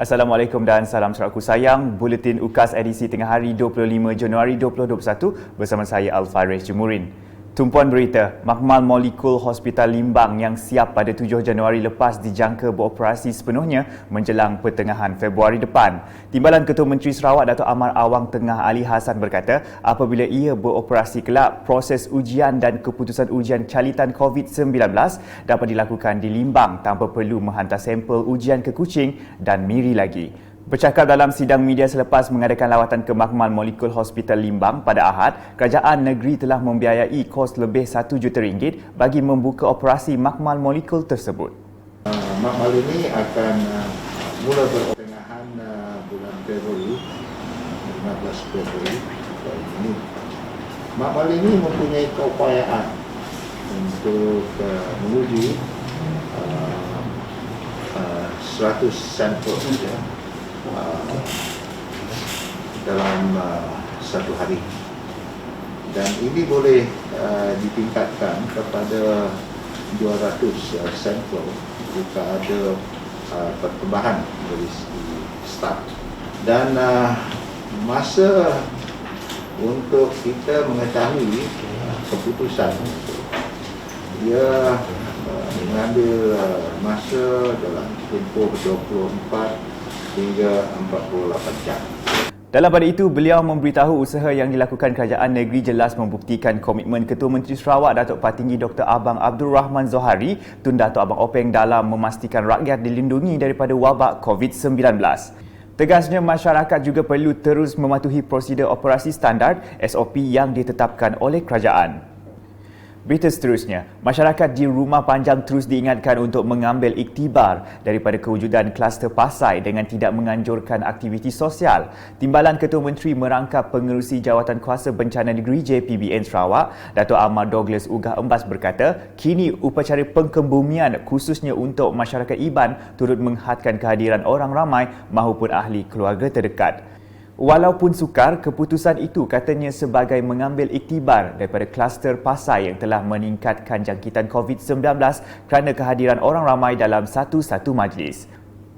Assalamualaikum dan salam saudaraku sayang. Buletin UKAS edisi tengah hari 25 Januari 2021 bersama saya Al-Faris Jemurin. Tumpuan berita, Makmal Molekul Hospital Limbang yang siap pada 7 Januari lepas dijangka beroperasi sepenuhnya menjelang pertengahan Februari depan. Timbalan Ketua Menteri Sarawak Datuk Amar Awang Tengah Ali Hassan berkata, apabila ia beroperasi kelak, proses ujian dan keputusan ujian calitan COVID-19 dapat dilakukan di Limbang tanpa perlu menghantar sampel ujian ke Kuching dan Miri lagi. Bercakap dalam sidang media selepas mengadakan lawatan ke Makmal Molekul Hospital Limbang pada Ahad, kerajaan negeri telah membiayai kos lebih RM1 juta bagi membuka operasi Makmal Molekul tersebut. Makmal ini akan mula pertengahan bulan Februari, 15 Februari tahun ini. Makmal ini mempunyai keupayaan untuk menguji 100 sampel dalam satu hari, dan ini boleh ditingkatkan kepada 200 sampel jika ada pertambahan dari segi staf. Dan masa untuk kita mengetahui keputusan, dia mengambil masa dalam tempoh 24 hingga 48 jam. Dalam pada itu, beliau memberitahu usaha yang dilakukan kerajaan negeri jelas membuktikan komitmen Ketua Menteri Sarawak Datuk Patinggi Dr. Abang Abdul Rahman Zohari Tun Datuk Abang Openg dalam memastikan rakyat dilindungi daripada wabak COVID-19. Tegasnya, masyarakat juga perlu terus mematuhi prosedur operasi standard SOP yang ditetapkan oleh kerajaan. Berita seterusnya, masyarakat di Rumah Panjang terus diingatkan untuk mengambil iktibar daripada kewujudan kluster pasai dengan tidak menganjurkan aktiviti sosial. Timbalan Ketua Menteri merangkap pengerusi Jawatan Kuasa Bencana Negeri JPBN Sarawak, Datuk Ahmad Douglas Ugah Embas berkata, kini upacara pengkebumian khususnya untuk masyarakat Iban turut menghadkan kehadiran orang ramai mahupun ahli keluarga terdekat. Walaupun sukar, keputusan itu katanya sebagai mengambil iktibar daripada kluster pasai yang telah meningkatkan jangkitan COVID-19 kerana kehadiran orang ramai dalam satu-satu majlis.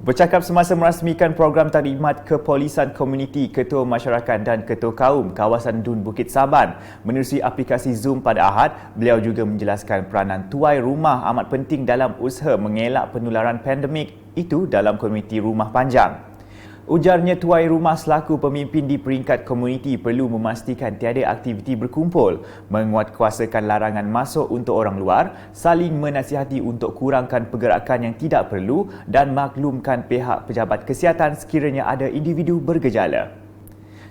Bercakap semasa merasmikan program takdimat kepolisan komuniti, Ketua Masyarakat dan Ketua Kaum kawasan Dun Bukit Saban menerusi aplikasi Zoom pada Ahad, beliau juga menjelaskan peranan tuai rumah amat penting dalam usaha mengelak penularan pandemik itu dalam komuniti Rumah Panjang. Ujarnya, tuai rumah selaku pemimpin di peringkat komuniti perlu memastikan tiada aktiviti berkumpul, menguatkuasakan larangan masuk untuk orang luar, saling menasihati untuk kurangkan pergerakan yang tidak perlu dan maklumkan pihak pejabat kesihatan sekiranya ada individu bergejala.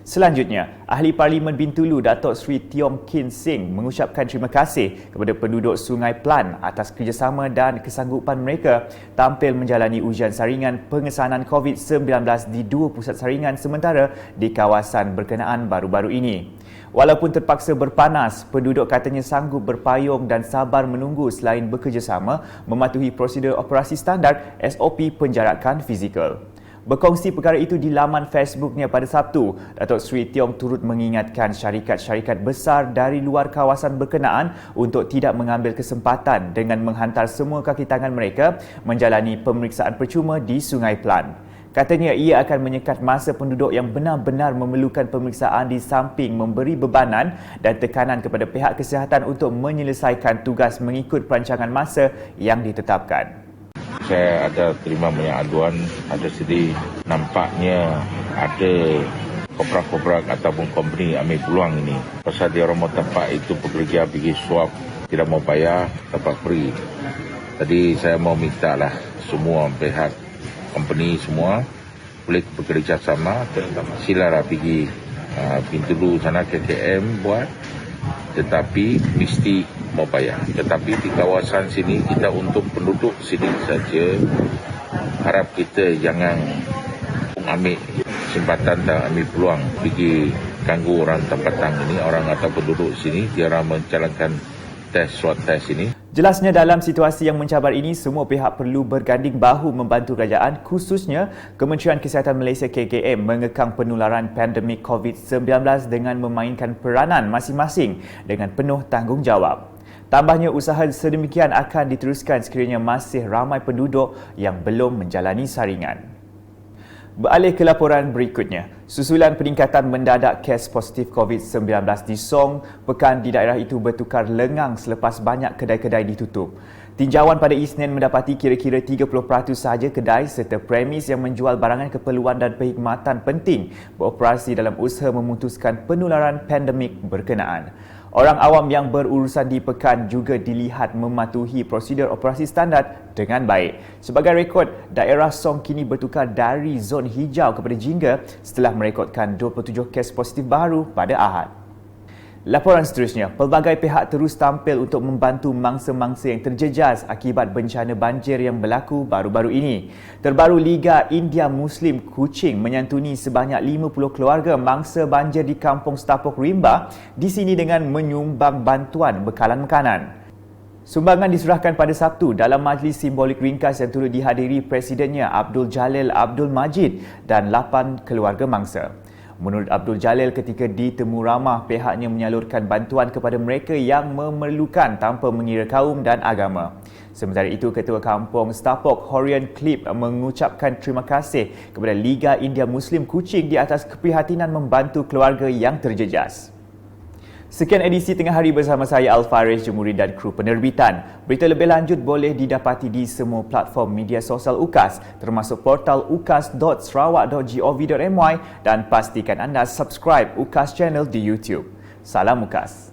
Selanjutnya, Ahli Parlimen Bintulu Datuk Seri Tiong Kin Sing mengucapkan terima kasih kepada penduduk Sungai Pelan atas kerjasama dan kesanggupan mereka tampil menjalani ujian saringan pengesanan COVID-19 di 2 pusat saringan sementara di kawasan berkenaan baru-baru ini. Walaupun terpaksa berpanas, penduduk katanya sanggup berpayung dan sabar menunggu selain bekerjasama mematuhi prosedur operasi standard SOP penjarakan fizikal. Berkongsi perkara itu di laman Facebooknya pada Sabtu, Datuk Seri Tiong turut mengingatkan syarikat-syarikat besar dari luar kawasan berkenaan untuk tidak mengambil kesempatan dengan menghantar semua kaki tangan mereka menjalani pemeriksaan percuma di Sungai Pelan. Katanya ia akan menyekat masa penduduk yang benar-benar memerlukan pemeriksaan di samping memberi bebanan dan tekanan kepada pihak kesihatan untuk menyelesaikan tugas mengikut perancangan masa yang ditetapkan. Saya ada terima banyak aduan, ada sedih nampaknya ada koprak-koprak ataupun company ambil peluang ini. Pasal dia orang mau tempat itu pekerja pergi swab, tidak mau bayar, dapat free. Tadi saya mau minta lah semua pihak company semua boleh bekerja sama, silalah pergi Bintulu sana ke KM buat, tetapi mesti mau bayar. Tetapi di kawasan sini kita untuk penduduk sini saja, harap kita jangan ambil kesempatan dan ambil peluang pergi ganggu orang tempatan ini, orang atau penduduk sini dia orang menjalankan swab test ini. Jelasnya, dalam situasi yang mencabar ini, semua pihak perlu berganding bahu membantu kerajaan, khususnya Kementerian Kesihatan Malaysia KKM mengekang penularan pandemik COVID-19 dengan memainkan peranan masing-masing dengan penuh tanggungjawab. Tambahnya, usaha sedemikian akan diteruskan sekiranya masih ramai penduduk yang belum menjalani saringan. Beralih ke laporan berikutnya. Susulan peningkatan mendadak kes positif COVID-19 di Song, pekan di daerah itu bertukar lengang selepas banyak kedai-kedai ditutup. Tinjauan pada Isnin mendapati kira-kira 30% sahaja kedai serta premis yang menjual barangan keperluan dan perkhidmatan penting beroperasi dalam usaha memutuskan penularan pandemik berkenaan. Orang awam yang berurusan di pekan juga dilihat mematuhi prosedur operasi standard dengan baik. Sebagai rekod, daerah Song kini bertukar dari zon hijau kepada jingga setelah merekodkan 27 kes positif baru pada Ahad. Laporan seterusnya, pelbagai pihak terus tampil untuk membantu mangsa-mangsa yang terjejas akibat bencana banjir yang berlaku baru-baru ini. Terbaru, Liga India Muslim Kuching menyantuni sebanyak 50 keluarga mangsa banjir di Kampung Stapok Rimba di sini dengan menyumbang bantuan bekalan makanan. Sumbangan diserahkan pada Sabtu dalam majlis simbolik ringkas yang turut dihadiri Presidennya Abdul Jalil Abdul Majid dan 8 keluarga mangsa. Menurut Abdul Jalil, ketika ditemu ramah, pihaknya menyalurkan bantuan kepada mereka yang memerlukan tanpa mengira kaum dan agama. Sementara itu, Ketua Kampung Stapok Horian Klip mengucapkan terima kasih kepada Liga India Muslim Kuching di atas keprihatinan membantu keluarga yang terjejas. Sekian edisi Tengah Hari bersama saya Al-Faris Jemuri dan kru penerbitan. Berita lebih lanjut boleh didapati di semua platform media sosial UKAS termasuk portal ukas.sarawak.gov.my dan pastikan anda subscribe UKAS Channel di YouTube. Salam UKAS.